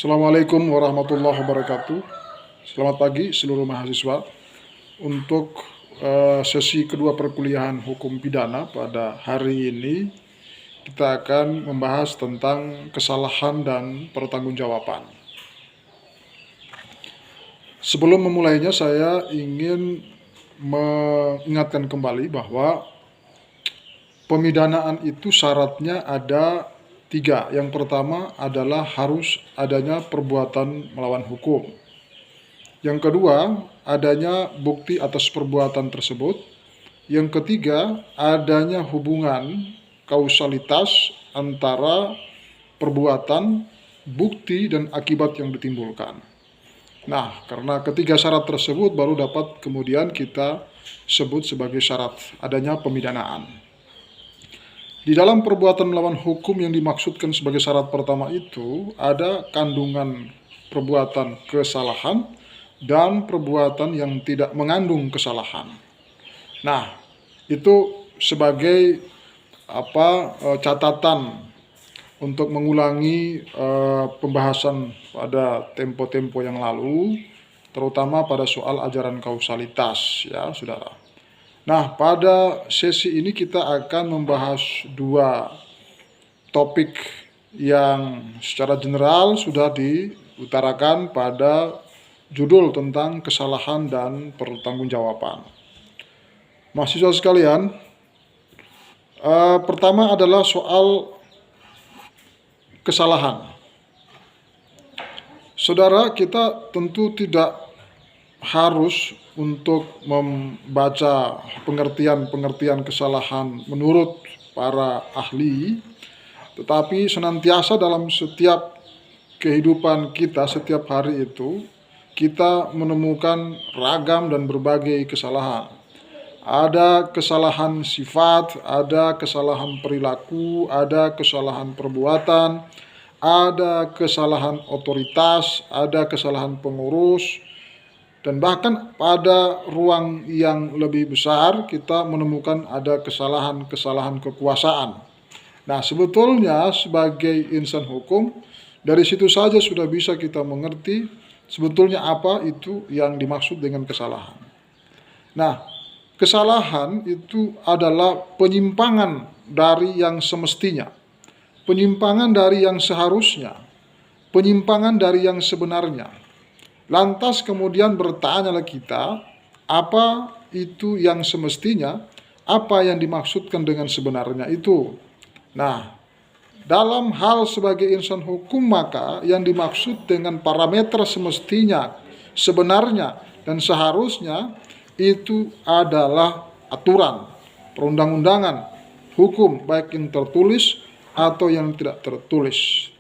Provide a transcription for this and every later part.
Assalamualaikum warahmatullahi wabarakatuh. Selamat pagi seluruh mahasiswa. Untuk sesi kedua perkuliahan hukum pidana pada hari ini, kita akan membahas tentang kesalahan dan pertanggungjawaban. Sebelum memulainya, saya ingin mengingatkan kembali bahwa pemidanaan itu syaratnya ada 3. Yang pertama adalah harus adanya perbuatan melawan hukum. Yang kedua, adanya bukti atas perbuatan tersebut. Yang ketiga, adanya hubungan kausalitas antara perbuatan, bukti, dan akibat yang ditimbulkan. Nah, karena ketiga syarat tersebut baru dapat kemudian kita sebut sebagai syarat adanya pemidanaan. Di dalam perbuatan melawan hukum yang dimaksudkan sebagai syarat pertama itu ada kandungan perbuatan kesalahan dan perbuatan yang tidak mengandung kesalahan. Nah, itu sebagai catatan untuk mengulangi pembahasan pada tempo-tempo yang lalu, terutama pada soal ajaran kausalitas, ya, saudara. Nah, pada sesi ini kita akan membahas 2 topik yang secara general sudah diutarakan pada judul tentang kesalahan dan pertanggungjawaban. Mahasiswa sekalian, pertama adalah soal kesalahan. Saudara, kita tentu tidak harus untuk membaca pengertian-pengertian kesalahan menurut para ahli, tetapi senantiasa dalam setiap kehidupan kita, setiap hari itu, kita menemukan ragam dan berbagai kesalahan. Ada kesalahan sifat, ada kesalahan perilaku, ada kesalahan perbuatan, ada kesalahan otoritas, ada kesalahan pengurus, dan bahkan pada ruang yang lebih besar kita menemukan ada kesalahan-kesalahan kekuasaan. Nah, sebetulnya sebagai insan hukum, dari situ saja sudah bisa kita mengerti sebetulnya apa itu yang dimaksud dengan kesalahan. Nah, kesalahan itu adalah penyimpangan dari yang semestinya, penyimpangan dari yang seharusnya, penyimpangan dari yang sebenarnya. Lantas kemudian bertanyalah kita, apa itu yang semestinya, apa yang dimaksudkan dengan sebenarnya itu. Nah, dalam hal sebagai insan hukum maka yang dimaksud dengan parameter semestinya, sebenarnya, dan seharusnya itu adalah aturan, perundang-undangan, hukum baik yang tertulis atau yang tidak tertulis.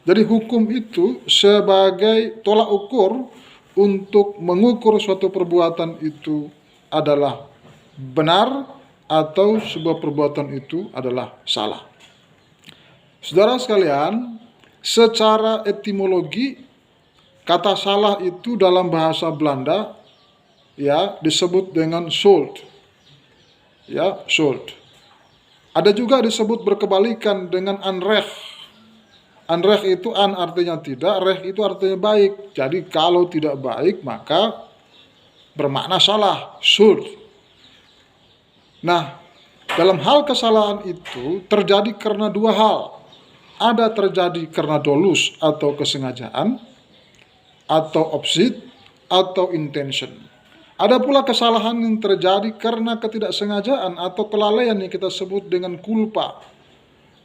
Jadi hukum itu sebagai tolak ukur untuk mengukur suatu perbuatan itu adalah benar atau sebuah perbuatan itu adalah salah. Saudara sekalian, secara etimologi kata salah itu dalam bahasa Belanda ya disebut dengan schuld. Ya, schuld. Ada juga disebut berkebalikan dengan Unrecht. Unrecht itu an artinya tidak, recht itu artinya baik. Jadi kalau tidak baik maka bermakna salah, schuld. Nah, dalam hal kesalahan itu terjadi karena 2 hal. Ada terjadi karena dolus atau kesengajaan, atau opsit, atau intention. Ada pula kesalahan yang terjadi karena ketidaksengajaan atau kelalaian yang kita sebut dengan culpa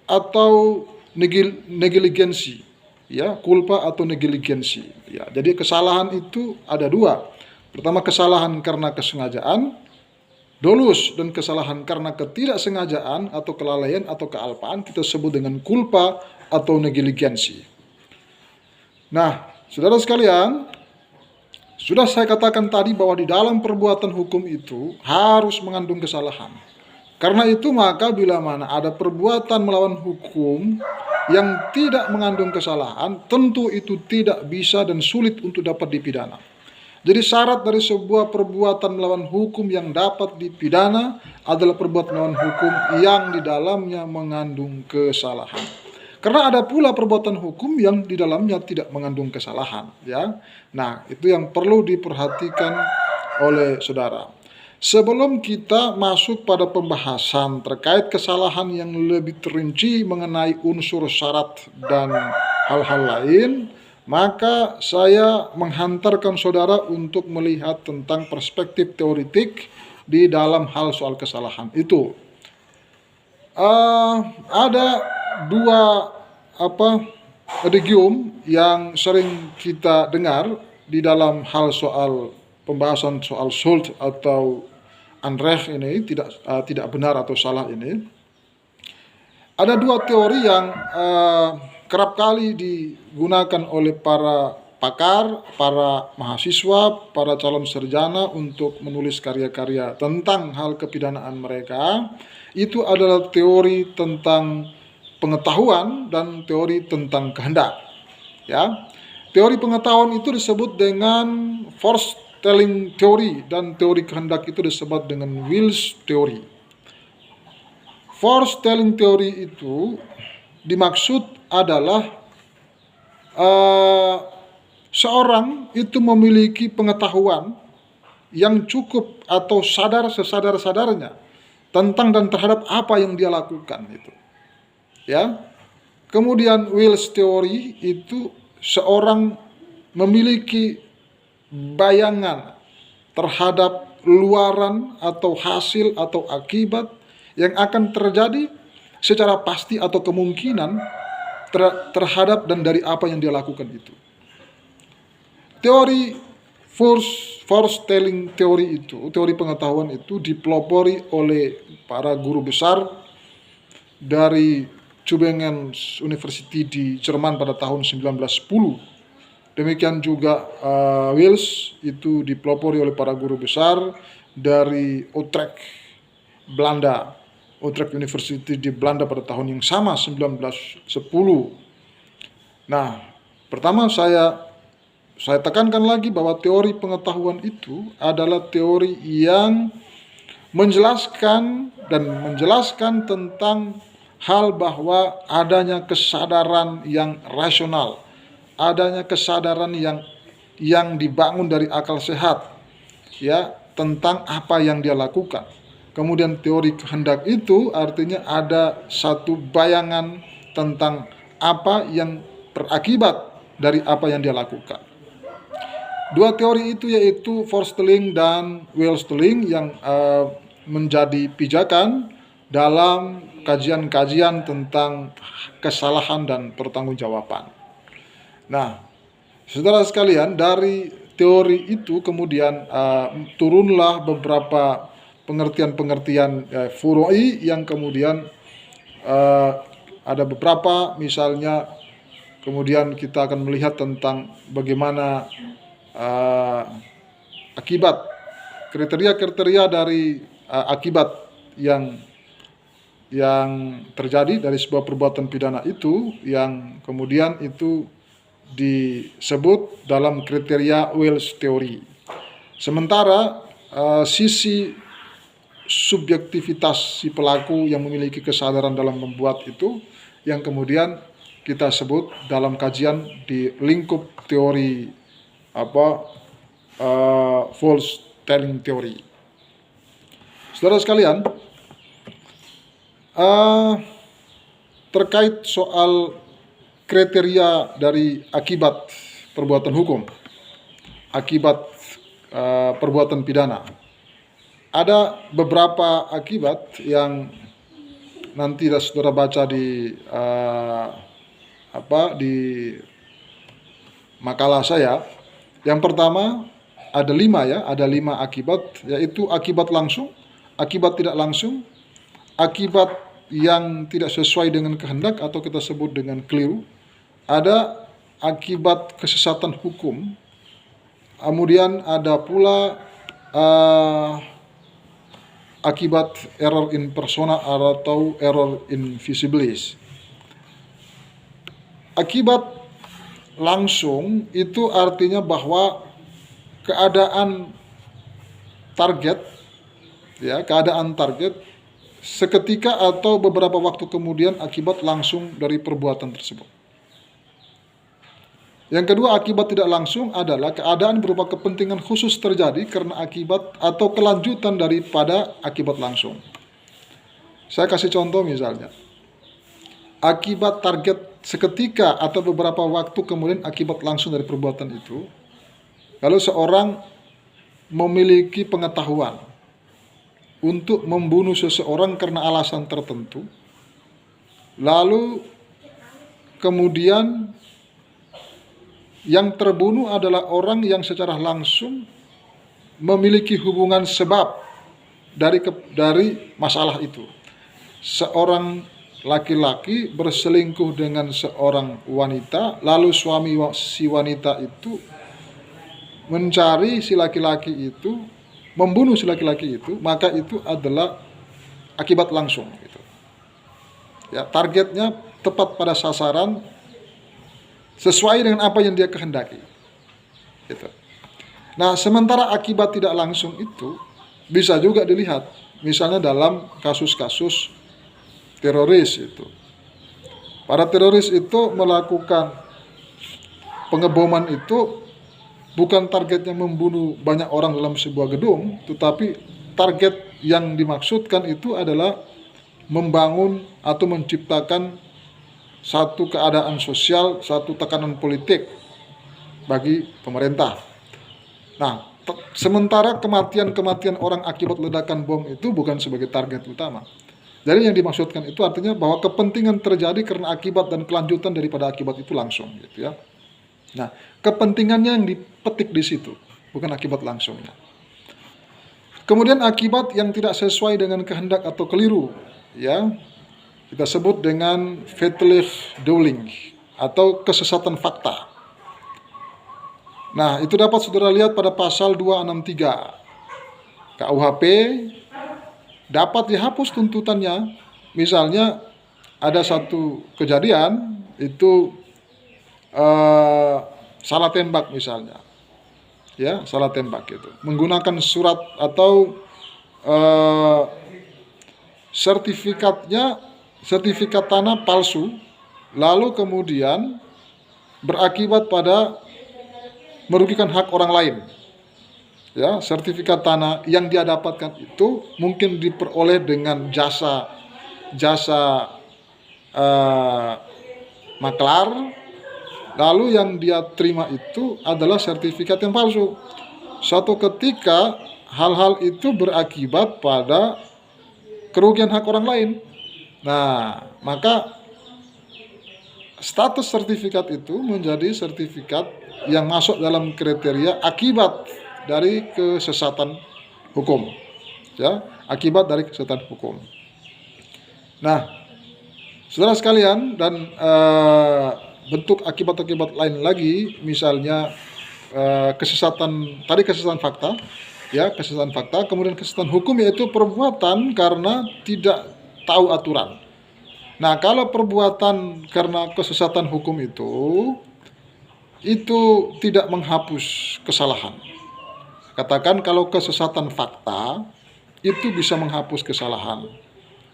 atau negligensi, ya, culpa atau negligensi, ya. Jadi kesalahan itu ada 2. Pertama, kesalahan karena kesengajaan, dolus, dan kesalahan karena ketidaksengajaan atau kelalaian atau kealpaan kita sebut dengan culpa atau negligensi. Nah, saudara sekalian, sudah saya katakan tadi bahwa di dalam perbuatan hukum itu harus mengandung kesalahan. Karena itu maka bila mana ada perbuatan melawan hukum yang tidak mengandung kesalahan, tentu itu tidak bisa dan sulit untuk dapat dipidana. Jadi syarat dari sebuah perbuatan melawan hukum yang dapat dipidana adalah perbuatan melawan hukum yang di dalamnya mengandung kesalahan. Karena ada pula perbuatan hukum yang di dalamnya tidak mengandung kesalahan, ya. Nah, itu yang perlu diperhatikan oleh saudara. Sebelum kita masuk pada pembahasan terkait kesalahan yang lebih terinci mengenai unsur syarat dan hal-hal lain, maka saya menghantarkan saudara untuk melihat tentang perspektif teoritik di dalam hal soal kesalahan itu. Ada dua idiom yang sering kita dengar di dalam hal soal pembahasan soal Schuld atau Unrecht ini, tidak benar atau salah ini. Ada dua teori yang kerap kali digunakan oleh para pakar, para mahasiswa, para calon sarjana untuk menulis karya-karya tentang hal kepidanaan mereka. Itu adalah teori tentang pengetahuan dan teori tentang kehendak. Ya, teori pengetahuan itu disebut dengan foretelling theory dan teori kehendak itu disebut dengan Wills theory. Foretelling theory itu dimaksud adalah seorang itu memiliki pengetahuan yang cukup atau sadar sesadar-sadarnya tentang dan terhadap apa yang dia lakukan itu. Ya. Kemudian Wills theory itu seorang memiliki bayangan terhadap luaran atau hasil atau akibat yang akan terjadi secara pasti atau kemungkinan terhadap dan dari apa yang dia lakukan itu. Teori foretelling theory itu, teori pengetahuan itu dipelopori oleh para guru besar dari Tübingen University di Jerman pada tahun 1910. Demikian juga Wills itu dipelopori oleh para guru besar dari Utrecht, Belanda. Utrecht University di Belanda pada tahun yang sama 1910. Nah, pertama saya tekankan lagi bahwa teori pengetahuan itu adalah teori yang menjelaskan tentang hal bahwa adanya kesadaran yang rasional, adanya kesadaran yang dibangun dari akal sehat, ya, tentang apa yang dia lakukan. Kemudian teori kehendak itu artinya ada satu bayangan tentang apa yang berakibat dari apa yang dia lakukan. Dua teori itu yaitu foretelling dan Wills-telling yang menjadi pijakan dalam kajian-kajian tentang kesalahan dan pertanggungjawaban. Nah, saudara sekalian, dari teori itu kemudian turunlah beberapa pengertian-pengertian furu'i yang kemudian ada beberapa, misalnya kemudian kita akan melihat tentang bagaimana akibat, kriteria-kriteria dari akibat yang terjadi dari sebuah perbuatan pidana itu, yang kemudian itu disebut dalam kriteria Wills theory. Sementara sisi subjektivitas si pelaku yang memiliki kesadaran dalam membuat itu yang kemudian kita sebut dalam kajian di lingkup teori false telling theory. Saudara sekalian, terkait soal kriteria dari akibat perbuatan hukum, akibat perbuatan pidana. Ada beberapa akibat yang nanti saudara baca di makalah saya. Yang pertama ada 5 akibat, yaitu akibat langsung, akibat tidak langsung, akibat yang tidak sesuai dengan kehendak atau kita sebut dengan keliru, ada akibat kesesatan hukum, kemudian ada pula akibat error in persona atau error in visibilis. Akibat langsung itu artinya bahwa keadaan target seketika atau beberapa waktu kemudian akibat langsung dari perbuatan tersebut. Yang kedua, akibat tidak langsung adalah keadaan berupa kepentingan khusus terjadi karena akibat atau kelanjutan daripada akibat langsung. Saya kasih contoh misalnya, akibat target seketika atau beberapa waktu kemudian akibat langsung dari perbuatan itu. Lalu seorang memiliki pengetahuan untuk membunuh seseorang karena alasan tertentu, lalu kemudian yang terbunuh adalah orang yang secara langsung memiliki hubungan sebab dari masalah itu. Seorang laki-laki berselingkuh dengan seorang wanita, lalu suami si wanita itu mencari si laki-laki itu, membunuh si laki-laki itu, maka itu adalah akibat langsung. Gitu. Ya, targetnya tepat pada sasaran, sesuai dengan apa yang dia kehendaki. Gitu. Nah, sementara akibat tidak langsung itu bisa juga dilihat, misalnya dalam kasus-kasus teroris itu. Para teroris itu melakukan pengeboman itu bukan targetnya membunuh banyak orang dalam sebuah gedung, tetapi target yang dimaksudkan itu adalah membangun atau menciptakan satu keadaan sosial, satu tekanan politik bagi pemerintah. Nah, sementara kematian orang akibat ledakan bom itu bukan sebagai target utama. Jadi yang dimaksudkan itu artinya bahwa kepentingan terjadi karena akibat dan kelanjutan daripada akibat itu langsung, gitu ya. Nah, kepentingannya yang dipetik di situ, bukan akibat langsungnya. Kemudian akibat yang tidak sesuai dengan kehendak atau keliru, ya, kita sebut dengan fatalist dwelling atau kesesatan fakta. Nah, itu dapat saudara lihat pada pasal 263 KUHP. Dapat dihapus tuntutannya. Misalnya ada satu kejadian itu salah tembak misalnya, ya, salah tembak itu menggunakan surat atau sertifikat tanah palsu, lalu kemudian berakibat pada merugikan hak orang lain. Ya, sertifikat tanah yang dia dapatkan itu mungkin diperoleh dengan jasa maklar, lalu yang dia terima itu adalah sertifikat yang palsu. Suatu ketika hal-hal itu berakibat pada kerugian hak orang lain. Nah, maka status sertifikat itu menjadi sertifikat yang masuk dalam kriteria akibat dari kesesatan hukum, ya, akibat dari kesesatan hukum. Nah, saudara sekalian, dan bentuk akibat-akibat lain lagi, misalnya kesesatan fakta, ya, kesesatan fakta, kemudian kesesatan hukum yaitu perbuatan karena tidak tahu aturan. Nah, kalau perbuatan karena kesesatan hukum itu tidak menghapus kesalahan. Katakan kalau kesesatan fakta itu bisa menghapus kesalahan.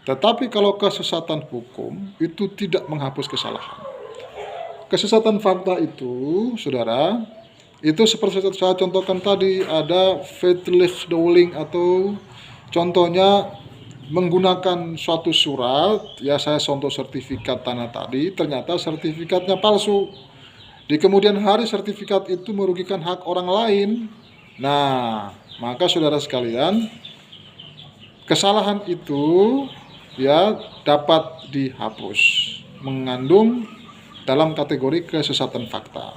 Tetapi kalau kesesatan hukum itu tidak menghapus kesalahan. Kesesatan fakta itu, saudara, itu seperti saya contohkan tadi, ada fatalist dwelling atau contohnya menggunakan suatu surat, ya, saya contoh sertifikat tanah tadi, ternyata sertifikatnya palsu. Di kemudian hari sertifikat itu merugikan hak orang lain. Nah, maka saudara sekalian, kesalahan itu, ya, dapat dihapus, mengandung dalam kategori kesesatan fakta.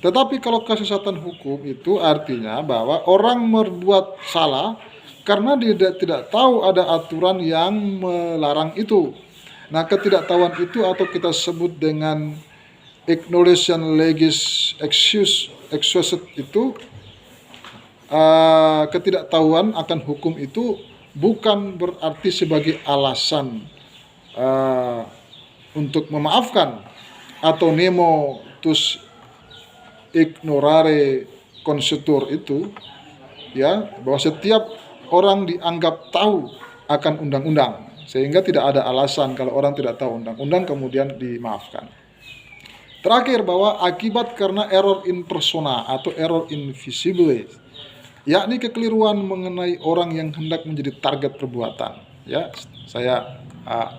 Tetapi kalau kesesatan hukum itu artinya bahwa orang berbuat salah karena dia tidak tahu ada aturan yang melarang itu. Nah, ketidaktahuan itu atau kita sebut dengan ignorance legis excused itu, ketidaktahuan akan hukum itu bukan berarti sebagai alasan untuk memaafkan atau nemo tus ignorare consuetur itu, ya, bahwa setiap orang dianggap tahu akan undang-undang. sehingga tidak ada alasan kalau orang tidak tahu undang-undang kemudian dimaafkan. Terakhir, bahwa akibat karena error in persona atau error in visible, yakni kekeliruan mengenai orang yang hendak menjadi target perbuatan. Ya,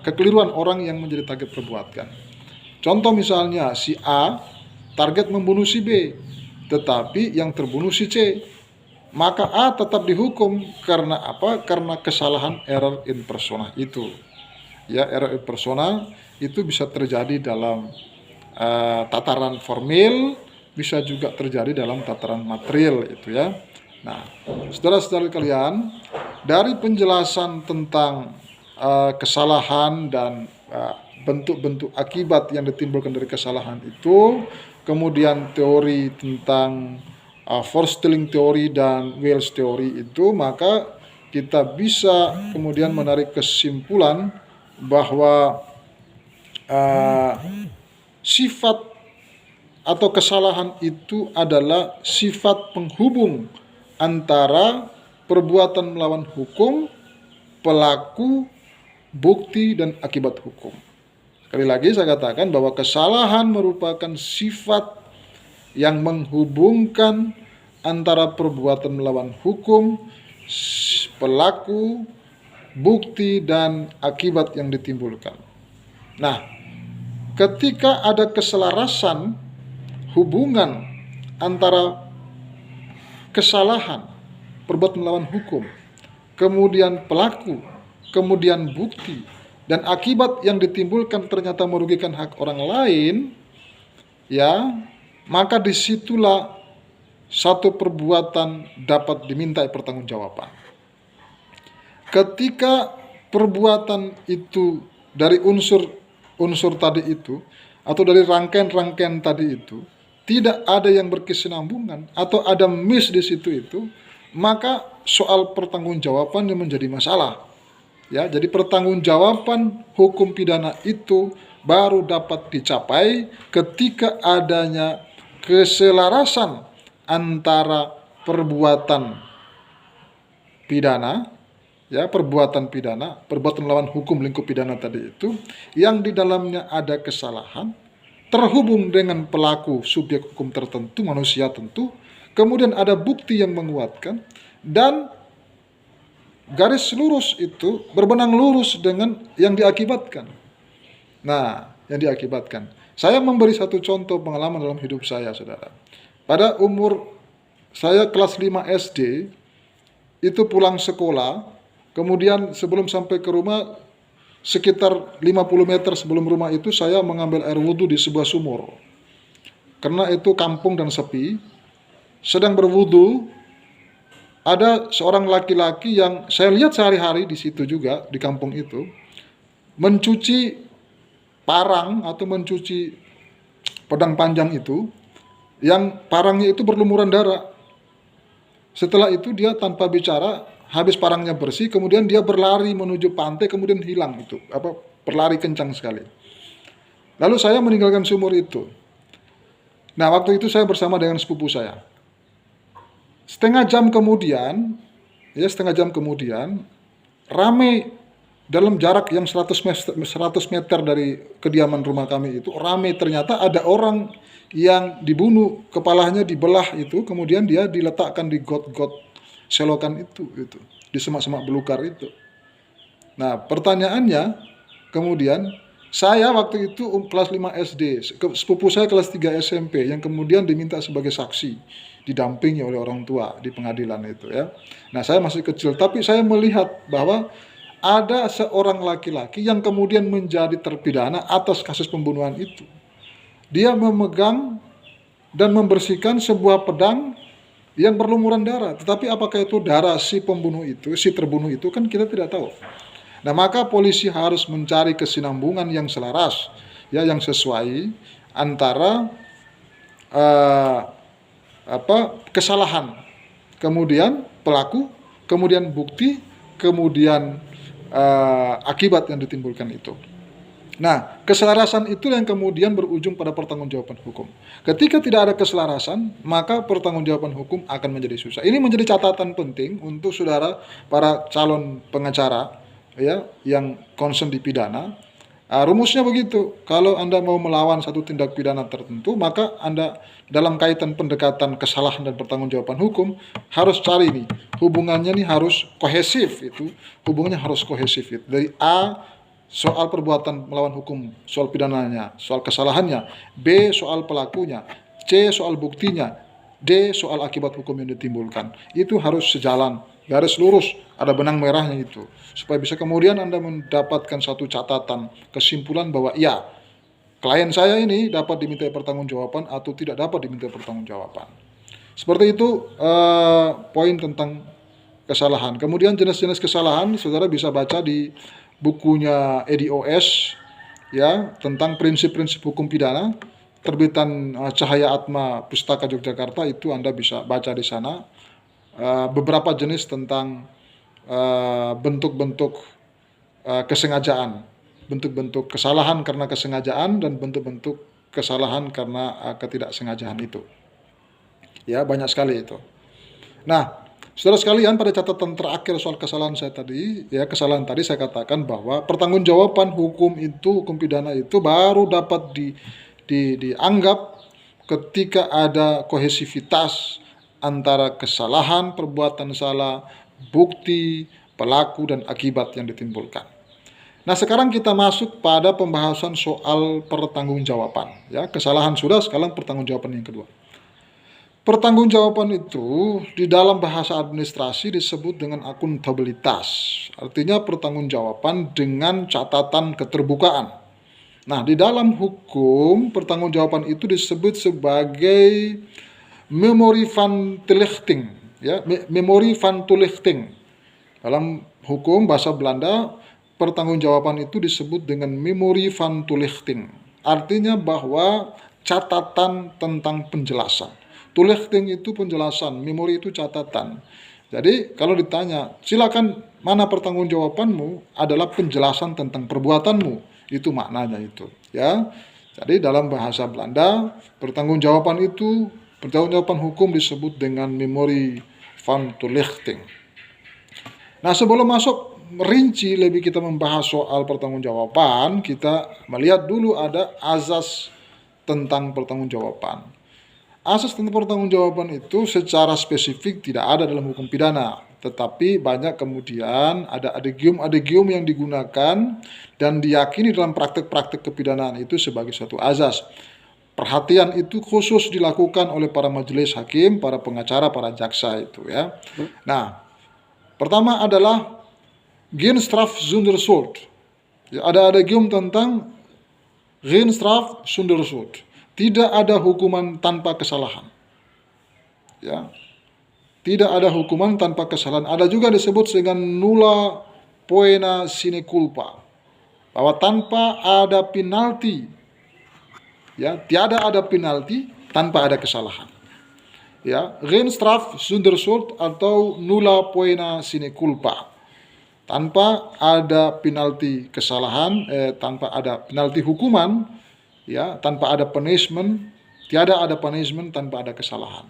kekeliruan orang yang menjadi target perbuatan. Contoh misalnya, si A target membunuh si B, tetapi yang terbunuh si C. Maka A tetap dihukum karena apa? Karena kesalahan error in persona itu. Ya, error in persona itu bisa terjadi dalam tataran formil, bisa juga terjadi dalam tataran material itu ya. Nah, saudara-saudara kalian, dari penjelasan tentang kesalahan dan bentuk-bentuk akibat yang ditimbulkan dari kesalahan itu, kemudian teori tentang forestalling teori dan Wales teori itu, maka kita bisa kemudian menarik kesimpulan bahwa sifat atau kesalahan itu adalah sifat penghubung antara perbuatan melawan hukum, pelaku, bukti, dan akibat hukum. Sekali lagi saya katakan bahwa kesalahan merupakan sifat yang menghubungkan antara perbuatan melawan hukum, pelaku, bukti, dan akibat yang ditimbulkan. Nah, ketika ada keselarasan hubungan antara kesalahan, perbuatan melawan hukum, kemudian pelaku, kemudian bukti, dan akibat yang ditimbulkan ternyata merugikan hak orang lain, ya, maka disitulah satu perbuatan dapat dimintai pertanggungjawaban. Ketika perbuatan itu dari unsur tadi itu, atau dari rangkaian-rangkaian tadi itu, tidak ada yang berkesinambungan atau ada miss di situ itu, maka soal pertanggungjawaban yang menjadi masalah. Ya, jadi pertanggungjawaban hukum pidana itu baru dapat dicapai ketika adanya keselarasan antara perbuatan pidana, ya, perbuatan melawan hukum lingkup pidana tadi itu, yang di dalamnya ada kesalahan, terhubung dengan pelaku subjek hukum tertentu, manusia tentu, kemudian ada bukti yang menguatkan, dan garis lurus itu berbenang lurus dengan yang diakibatkan. Nah, yang diakibatkan. Saya memberi satu contoh pengalaman dalam hidup saya, saudara. Pada umur saya kelas 5 SD, itu pulang sekolah, kemudian sebelum sampai ke rumah, sekitar 50 meter sebelum rumah itu, saya mengambil air wudhu di sebuah sumur. Karena itu kampung dan sepi, sedang berwudhu, ada seorang laki-laki yang saya lihat sehari-hari di situ juga, di kampung itu, mencuci parang atau mencuci pedang panjang itu, yang parangnya itu berlumuran darah. Setelah itu dia tanpa bicara, habis parangnya bersih, kemudian dia berlari menuju pantai, kemudian hilang itu, berlari kencang sekali. Lalu saya meninggalkan sumur itu. Nah, waktu itu saya bersama dengan sepupu saya. Setengah jam kemudian, rame dalam jarak yang 100 meter dari kediaman rumah kami itu, rame, ternyata ada orang yang dibunuh, kepalanya dibelah itu, kemudian dia diletakkan di got-got selokan itu, di semak-semak belukar itu. Nah, pertanyaannya kemudian, saya waktu itu kelas 5 SD, sepupu saya kelas 3 SMP, yang kemudian diminta sebagai saksi, didampingi oleh orang tua di pengadilan itu ya. Nah, saya masih kecil, tapi saya melihat bahwa ada seorang laki-laki yang kemudian menjadi terpidana atas kasus pembunuhan itu. Dia memegang dan membersihkan sebuah pedang yang berlumuran darah. Tetapi apakah itu darah si pembunuh itu, si terbunuh itu, kan kita tidak tahu. Nah, maka polisi harus mencari kesinambungan yang selaras, ya, yang sesuai antara kesalahan, kemudian pelaku, kemudian bukti, kemudian akibat yang ditimbulkan itu. Nah, keselarasan itu yang kemudian berujung pada pertanggungjawaban hukum. Ketika tidak ada keselarasan, maka pertanggungjawaban hukum akan menjadi susah. Ini menjadi catatan penting untuk saudara para calon pengacara, ya yang concern di pidana. Rumusnya begitu, kalau Anda mau melawan satu tindak pidana tertentu, maka Anda dalam kaitan pendekatan kesalahan dan pertanggungjawaban hukum harus cari nih, hubungannya nih harus kohesif, itu hubungannya harus kohesif itu. Dari A, soal perbuatan melawan hukum, soal pidananya, soal kesalahannya; B, soal pelakunya; C, soal buktinya; D, soal akibat hukum yang ditimbulkan. Itu harus sejalan, garis lurus, ada benang merahnya itu, supaya bisa kemudian Anda mendapatkan satu catatan, kesimpulan bahwa ya, klien saya ini dapat diminta pertanggungjawaban atau tidak dapat diminta pertanggungjawaban. Seperti itu poin tentang kesalahan. Kemudian jenis-jenis kesalahan saudara bisa baca di bukunya EDOS ya, tentang prinsip-prinsip hukum pidana, terbitan Cahaya Atma Pustaka Yogyakarta, itu Anda bisa baca di sana beberapa jenis tentang bentuk-bentuk kesengajaan, bentuk-bentuk kesalahan karena kesengajaan, dan bentuk-bentuk kesalahan karena ketidaksengajaan itu. Ya, banyak sekali itu. Nah, saudara sekalian, pada catatan terakhir soal kesalahan saya tadi, ya kesalahan tadi saya katakan bahwa pertanggungjawaban hukum itu, hukum pidana itu baru dapat dianggap ketika ada kohesivitas antara kesalahan, perbuatan salah, bukti, pelaku, dan akibat yang ditimbulkan. Nah, sekarang kita masuk pada pembahasan soal pertanggungjawaban. Ya, kesalahan sudah, sekarang pertanggungjawaban yang kedua. Pertanggungjawaban itu di dalam bahasa administrasi disebut dengan akuntabilitas. Artinya pertanggungjawaban dengan catatan keterbukaan. Nah, di dalam hukum pertanggungjawaban itu disebut sebagai memori van toelichting, ya, memori van toelichting. Dalam hukum bahasa Belanda, pertanggungjawaban itu disebut dengan memori van toelichting. Artinya bahwa catatan tentang penjelasan. Toelichting itu penjelasan, memori itu catatan. Jadi kalau ditanya, silakan mana pertanggungjawabanmu, adalah penjelasan tentang perbuatanmu. Itu maknanya itu, ya. Jadi dalam bahasa Belanda, pertanggungjawaban hukum disebut dengan memori van toelichting. Nah, sebelum masuk rinci lebih kita membahas soal pertanggungjawaban, kita melihat dulu ada azas tentang pertanggungjawaban. Asas tentang pertanggungjawaban itu secara spesifik tidak ada dalam hukum pidana, tetapi banyak kemudian ada adegium yang digunakan dan diyakini dalam praktek-praktek kepidanaan itu sebagai suatu azas. Perhatian itu khusus dilakukan oleh para majelis hakim, para pengacara, para jaksa itu, ya. Nah, pertama adalah geen straf zonder schuld. Ya, ada adegium tentang geen straf zonder schuld. Tidak ada hukuman tanpa kesalahan. Ya. Tidak ada hukuman tanpa kesalahan. Ada juga disebut dengan nulla poena sine culpa. Bahwa tanpa ada penalti. Ya, tiada ada penalti tanpa ada kesalahan. Ya, geen straf zonder schuld atau nulla poena sine culpa. Tanpa ada penalti kesalahan, tanpa ada penalti hukuman, ya, tanpa ada punishment, tiada ada punishment tanpa ada kesalahan.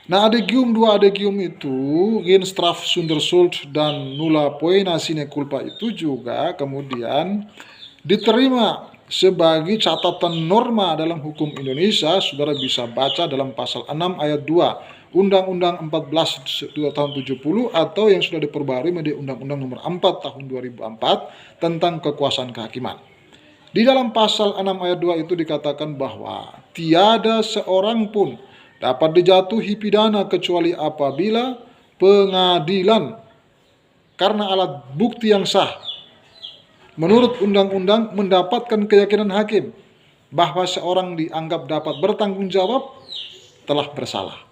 Nah, dua adegium itu, geen straf zonder schuld dan nulla poena sine culpa itu juga kemudian diterima sebagai catatan norma dalam hukum Indonesia. Saudara bisa baca dalam pasal 6 ayat 2 Undang-Undang 14 tahun 70 atau yang sudah diperbarui menjadi Undang-Undang nomor 4 tahun 2004 tentang kekuasaan kehakiman. Di dalam pasal 6 ayat 2 itu dikatakan bahwa tiada seorang pun dapat dijatuhi pidana kecuali apabila pengadilan karena alat bukti yang sah menurut undang-undang mendapatkan keyakinan hakim bahwa seorang dianggap dapat bertanggung jawab telah bersalah,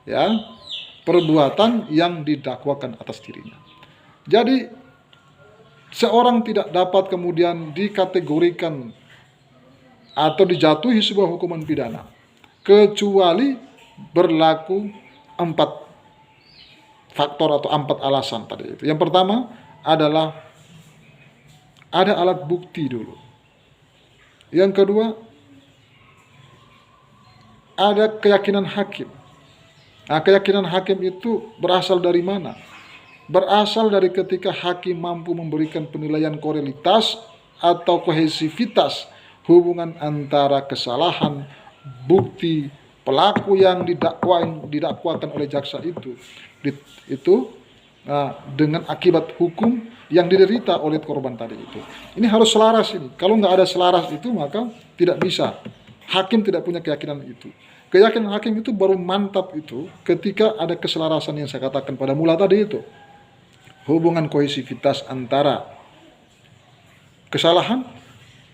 ya, perbuatan yang didakwakan atas dirinya. Jadi seorang tidak dapat kemudian dikategorikan atau dijatuhi sebuah hukuman pidana kecuali berlaku 4 faktor atau 4 alasan tadi itu. Yang pertama adalah ada alat bukti dulu. Yang kedua, ada keyakinan hakim. Nah, keyakinan hakim itu berasal dari mana? berasal dari ketika hakim mampu memberikan penilaian korelitas atau kohesivitas hubungan antara kesalahan bukti pelaku yang didakwakan oleh jaksa itu dengan akibat hukum yang diderita oleh korban tadi itu. Ini harus selaras ini. Kalau nggak ada selaras itu, maka tidak bisa. Hakim tidak punya keyakinan itu. Keyakinan hakim itu baru mantap itu ketika ada keselarasan yang saya katakan pada mula tadi itu. Hubungan kohesivitas antara kesalahan,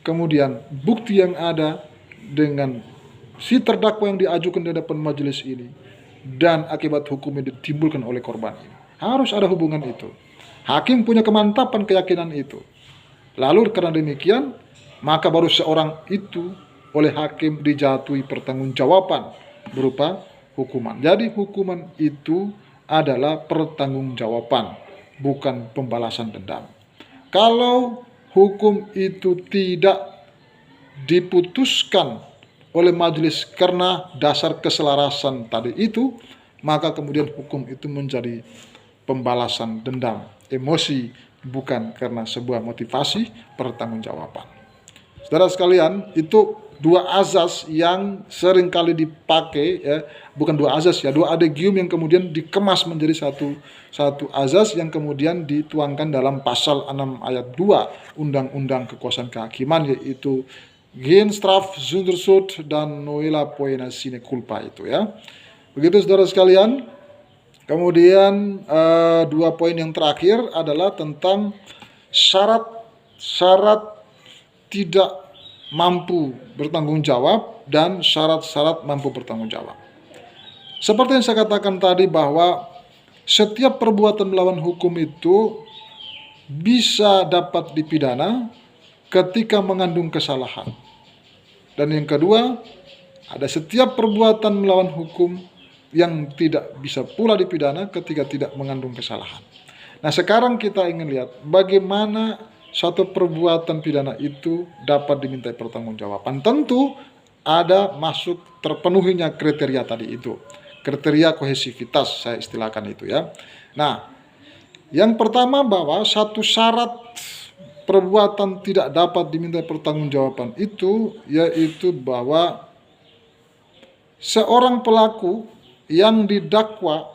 kemudian bukti yang ada dengan si terdakwa yang diajukan di hadapan majelis ini, dan akibat hukum yang ditimbulkan oleh korban ini. Harus ada hubungan itu. Hakim punya kemantapan keyakinan itu. Lalu karena demikian, maka baru seorang itu oleh hakim dijatuhi pertanggungjawaban berupa hukuman. Jadi hukuman itu adalah pertanggungjawaban, bukan pembalasan dendam. Kalau hukum itu tidak diputuskan oleh majelis karena dasar keselarasan tadi itu, maka kemudian hukum itu menjadi pembalasan dendam, emosi, bukan karena sebuah motivasi pertanggungjawaban. Saudara sekalian, itu dua azas yang seringkali dipakai, ya, bukan dua azas ya, dua adegium yang kemudian dikemas menjadi satu azas yang kemudian dituangkan dalam pasal 6 ayat 2 Undang-Undang Kekuasaan Kehakiman, yaitu Geen straf zonder schuld dan nulla poena sine culpa itu ya. Begitu saudara sekalian. Kemudian dua poin yang terakhir adalah tentang syarat tidak mampu bertanggung jawab dan syarat-syarat mampu bertanggung jawab. Seperti yang saya katakan tadi bahwa setiap perbuatan melawan hukum itu bisa dapat dipidana ketika mengandung kesalahan. Dan yang kedua, ada setiap perbuatan melawan hukum yang tidak bisa pula dipidana ketika tidak mengandung kesalahan. Nah, sekarang kita ingin lihat bagaimana suatu perbuatan pidana itu dapat dimintai pertanggungjawaban. Tentu ada masuk terpenuhinya kriteria tadi itu. Kriteria kohesivitas saya istilahkan itu ya. Nah, yang pertama bahwa satu syarat perbuatan tidak dapat dimintai pertanggungjawaban itu yaitu bahwa seorang pelaku yang didakwa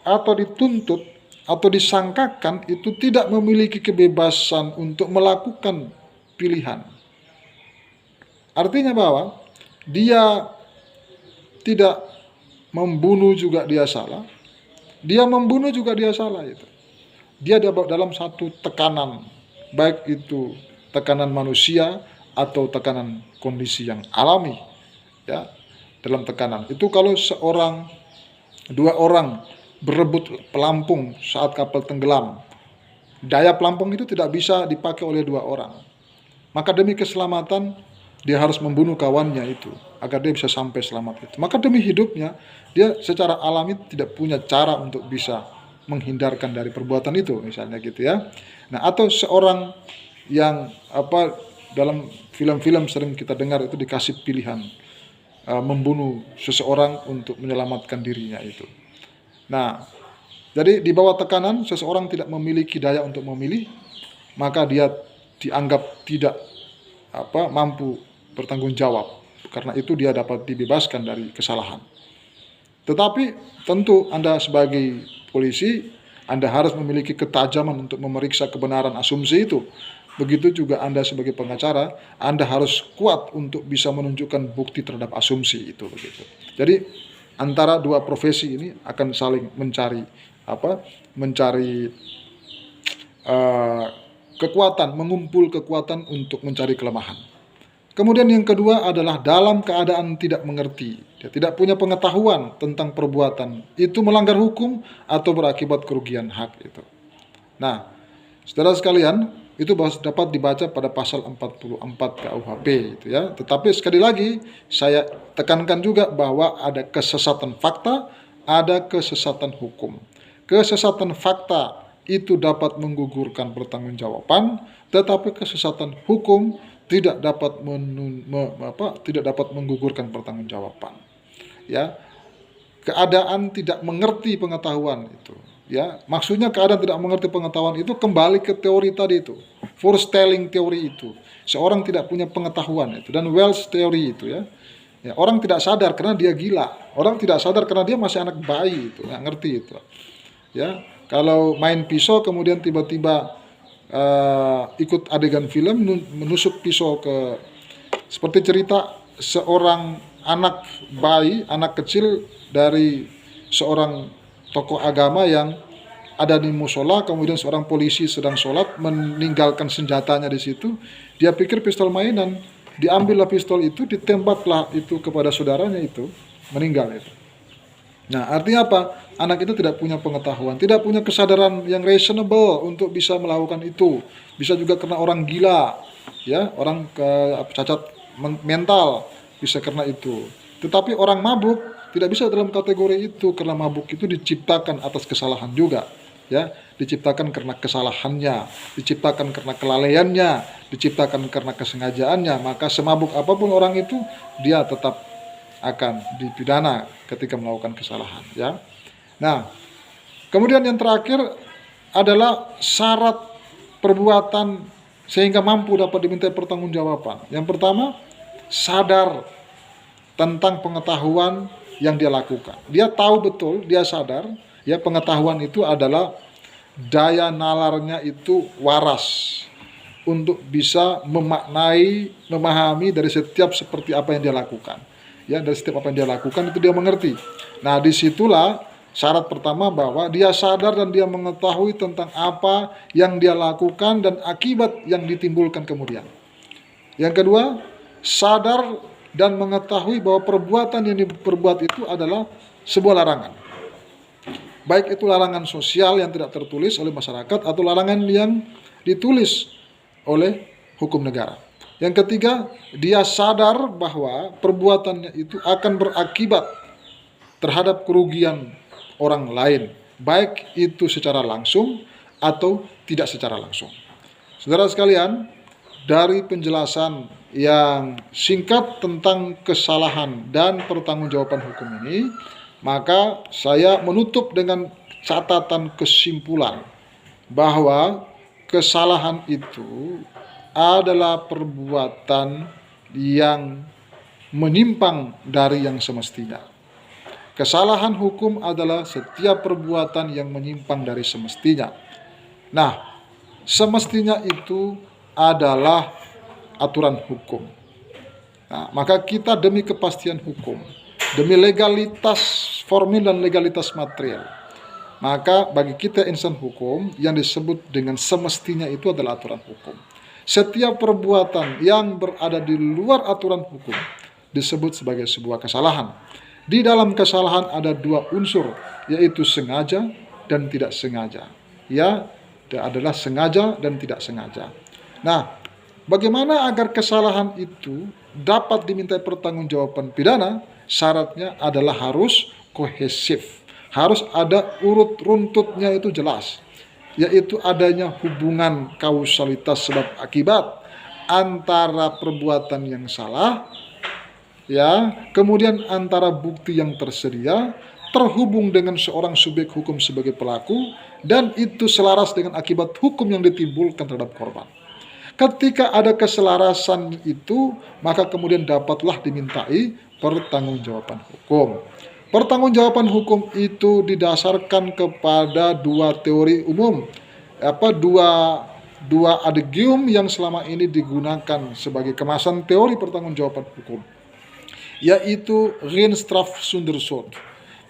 atau dituntut atau disangkakan itu tidak memiliki kebebasan untuk melakukan pilihan. Artinya bahwa dia tidak membunuh juga dia salah, dia membunuh juga dia salah itu. Dia dalam satu tekanan, baik itu tekanan manusia atau tekanan kondisi yang alami ya. Dalam tekanan itu, kalau dua orang berebut pelampung saat kapal tenggelam, daya pelampung itu tidak bisa dipakai oleh dua orang, maka demi keselamatan dia harus membunuh kawannya itu agar dia bisa sampai selamat itu. Maka demi hidupnya dia secara alami tidak punya cara untuk bisa menghindarkan dari perbuatan itu, misalnya gitu ya. Nah, atau seorang yang dalam film-film sering kita dengar itu dikasih pilihan membunuh seseorang untuk menyelamatkan dirinya itu. Nah, jadi di bawah tekanan seseorang tidak memiliki daya untuk memilih, maka dia dianggap tidak mampu bertanggung jawab. Karena itu dia dapat dibebaskan dari kesalahan. Tetapi tentu Anda sebagai polisi, Anda harus memiliki ketajaman untuk memeriksa kebenaran asumsi itu. Begitu juga Anda sebagai pengacara, Anda harus kuat untuk bisa menunjukkan bukti terhadap asumsi itu, begitu. Jadi antara dua profesi ini akan saling mencari kekuatan, mengumpul kekuatan untuk mencari kelemahan. Kemudian yang kedua adalah dalam keadaan tidak mengerti, dia tidak punya pengetahuan tentang perbuatan itu melanggar hukum atau berakibat kerugian hak itu. Nah, saudara sekalian, itu dapat dibaca pada pasal 44 KUHP itu ya. Tetapi sekali lagi saya tekankan juga bahwa ada kesesatan fakta, ada kesesatan hukum. Kesesatan fakta itu dapat menggugurkan pertanggungjawaban, tetapi kesesatan hukum tidak dapat menggugurkan pertanggungjawaban. Ya. Keadaan tidak mengerti pengetahuan itu Ya, maksudnya keadaan tidak mengerti pengetahuan itu kembali ke teori tadi itu, foretelling teori itu. Seorang tidak punya pengetahuan itu, dan Wells teori itu ya. Ya, orang tidak sadar karena dia gila. Orang tidak sadar karena dia masih anak bayi itu, nggak ngerti itu. Ya, kalau main pisau kemudian tiba-tiba ikut adegan film menusuk pisau ke, seperti cerita seorang anak bayi, anak kecil dari seorang tokoh agama yang ada di musola, kemudian seorang polisi sedang sholat meninggalkan senjatanya di situ. Dia pikir pistol mainan, diambillah pistol itu, ditembaklah itu kepada saudaranya itu, meninggal itu. Nah, artinya apa? Anak itu tidak punya pengetahuan, tidak punya kesadaran yang reasonable untuk bisa melakukan itu. Bisa juga karena orang gila, ya, orang cacat mental bisa karena itu. Tetapi orang mabuk tidak bisa dalam kategori itu, karena mabuk itu diciptakan atas kesalahan juga, ya, diciptakan karena kesalahannya, diciptakan karena kelalaiannya, diciptakan karena kesengajaannya. Maka semabuk apapun orang itu, dia tetap akan dipidana ketika melakukan kesalahan, ya. Nah, kemudian yang terakhir adalah syarat perbuatan sehingga mampu dapat dimintai pertanggungjawaban. Yang pertama, sadar tentang pengetahuan yang dia lakukan. Dia tahu betul, dia sadar, ya, pengetahuan itu adalah daya nalarnya itu waras untuk bisa memaknai, memahami dari setiap seperti apa yang dia lakukan. Ya, dari setiap apa yang dia lakukan itu dia mengerti. Nah, disitulah syarat pertama bahwa dia sadar dan dia mengetahui tentang apa yang dia lakukan dan akibat yang ditimbulkan kemudian. Yang kedua, sadar dan mengetahui bahwa perbuatan yang diperbuat itu adalah sebuah larangan. Baik itu larangan sosial yang tidak tertulis oleh masyarakat atau larangan yang ditulis oleh hukum negara. Yang ketiga, dia sadar bahwa perbuatannya itu akan berakibat terhadap kerugian orang lain, baik itu secara langsung atau tidak secara langsung. Saudara sekalian, dari penjelasan yang singkat tentang kesalahan dan pertanggungjawaban hukum ini, maka saya menutup dengan catatan kesimpulan bahwa kesalahan itu adalah perbuatan yang menyimpang dari yang semestinya. Kesalahan hukum adalah setiap perbuatan yang menyimpang dari semestinya. Nah, semestinya itu adalah aturan hukum. Nah, maka kita demi kepastian hukum, demi legalitas formil dan legalitas material, maka bagi kita insan hukum yang disebut dengan semestinya itu adalah aturan hukum. Setiap perbuatan yang berada di luar aturan hukum disebut sebagai sebuah kesalahan. Di dalam kesalahan ada dua unsur, yaitu sengaja dan tidak sengaja. Ya, adalah sengaja dan tidak sengaja. Nah, bagaimana agar kesalahan itu dapat dimintai pertanggungjawaban pidana? Syaratnya adalah harus kohesif. Harus ada urut runtutnya itu jelas, yaitu adanya hubungan kausalitas sebab akibat antara perbuatan yang salah, ya, kemudian antara bukti yang tersedia terhubung dengan seorang subjek hukum sebagai pelaku, dan itu selaras dengan akibat hukum yang ditimbulkan terhadap korban. Ketika ada keselarasan itu, maka kemudian dapatlah dimintai pertanggungjawaban hukum. Pertanggungjawaban hukum itu didasarkan kepada dua teori umum, dua adigium yang selama ini digunakan sebagai kemasan teori pertanggungjawaban hukum, yaitu Reinstrafzonderschuld,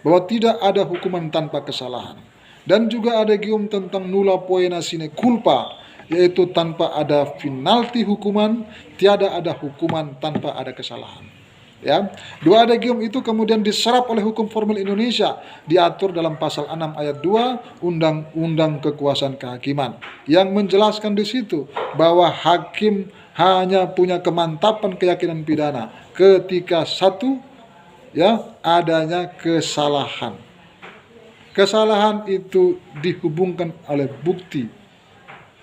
bahwa tidak ada hukuman tanpa kesalahan, dan juga adigium tentang nulla poena sine culpa, yaitu tanpa ada penalti hukuman, tiada ada hukuman tanpa ada kesalahan. Ya, dua adigium itu kemudian diserap oleh hukum formil Indonesia, diatur dalam pasal 6 ayat 2 Undang-Undang Kekuasaan Kehakiman, yang menjelaskan di situ bahwa hakim hanya punya kemantapan keyakinan pidana ketika satu, ya, adanya kesalahan. Kesalahan itu dihubungkan oleh bukti,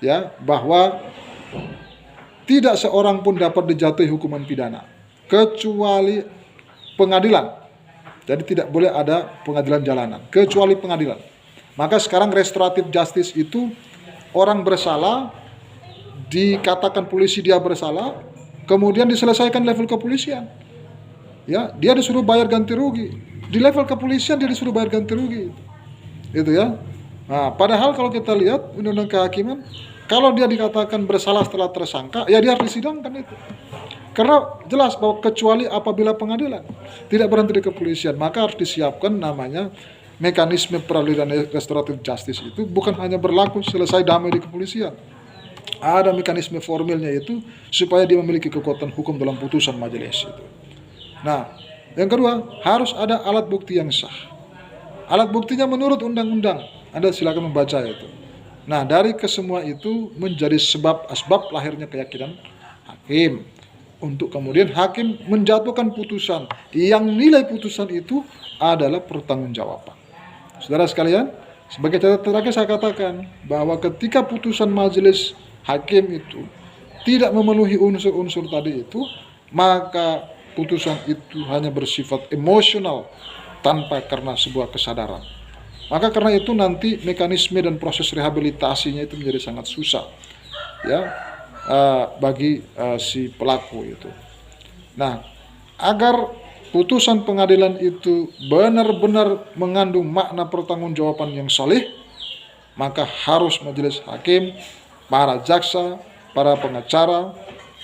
ya, bahwa tidak seorang pun dapat dijatuhi hukuman pidana kecuali pengadilan. Jadi tidak boleh ada pengadilan jalanan kecuali pengadilan. Maka sekarang restoratif justice itu orang bersalah, dikatakan polisi dia bersalah, kemudian diselesaikan level kepolisian. Ya, dia disuruh bayar ganti rugi. Di level kepolisian dia disuruh bayar ganti rugi. Itu ya. Nah, padahal kalau kita lihat undang-undang kehakiman, kalau dia dikatakan bersalah setelah tersangka, ya dia harus disidangkan itu. Karena jelas bahwa kecuali apabila pengadilan tidak berhenti di kepolisian, maka harus disiapkan namanya mekanisme peradilan restoratif justice itu bukan hanya berlaku selesai damai di kepolisian. Ada mekanisme formilnya itu supaya dia memiliki kekuatan hukum dalam putusan majelis itu. Nah, yang kedua, harus ada alat bukti yang sah. Alat buktinya menurut undang-undang. Anda silakan membaca itu. Nah, dari kesemua itu menjadi asbab lahirnya keyakinan hakim. Untuk kemudian hakim menjatuhkan putusan yang nilai putusan itu adalah pertanggungjawaban. Saudara sekalian, sebagai catatan terakhir saya katakan bahwa ketika putusan majelis hakim itu tidak memenuhi unsur-unsur tadi itu, maka putusan itu hanya bersifat emosional tanpa karena sebuah kesadaran. Maka karena itu nanti mekanisme dan proses rehabilitasinya itu menjadi sangat susah, ya, bagi si pelaku itu. Nah, agar putusan pengadilan itu benar-benar mengandung makna pertanggungjawaban yang saleh, maka harus majelis hakim, para jaksa, para pengacara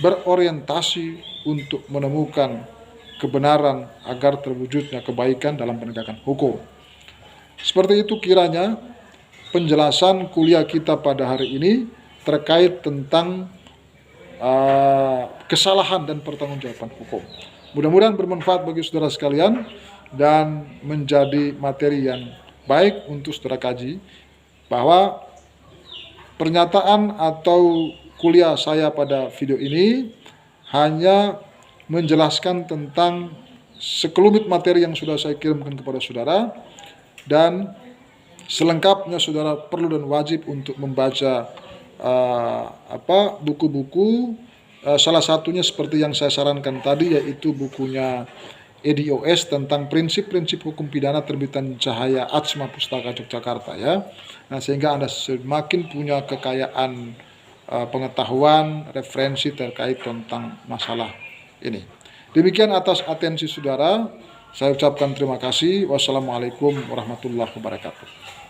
berorientasi untuk menemukan kebenaran agar terwujudnya kebaikan dalam penegakan hukum. Seperti itu kiranya penjelasan kuliah kita pada hari ini terkait tentang kesalahan dan pertanggungjawaban hukum. Mudah-mudahan bermanfaat bagi saudara sekalian dan menjadi materi yang baik untuk saudara kaji, bahwa pernyataan atau kuliah saya pada video ini hanya menjelaskan tentang sekelumit materi yang sudah saya kirimkan kepada saudara, dan selengkapnya saudara perlu dan wajib untuk membaca buku-buku, salah satunya seperti yang saya sarankan tadi, yaitu bukunya EDOS tentang prinsip-prinsip hukum pidana terbitan Cahaya Atsma Pustaka Yogyakarta, ya. Nah, sehingga Anda semakin punya kekayaan pengetahuan, referensi terkait tentang masalah ini. Demikian atas atensi saudara. Saya ucapkan terima kasih. Wassalamualaikum warahmatullahi wabarakatuh.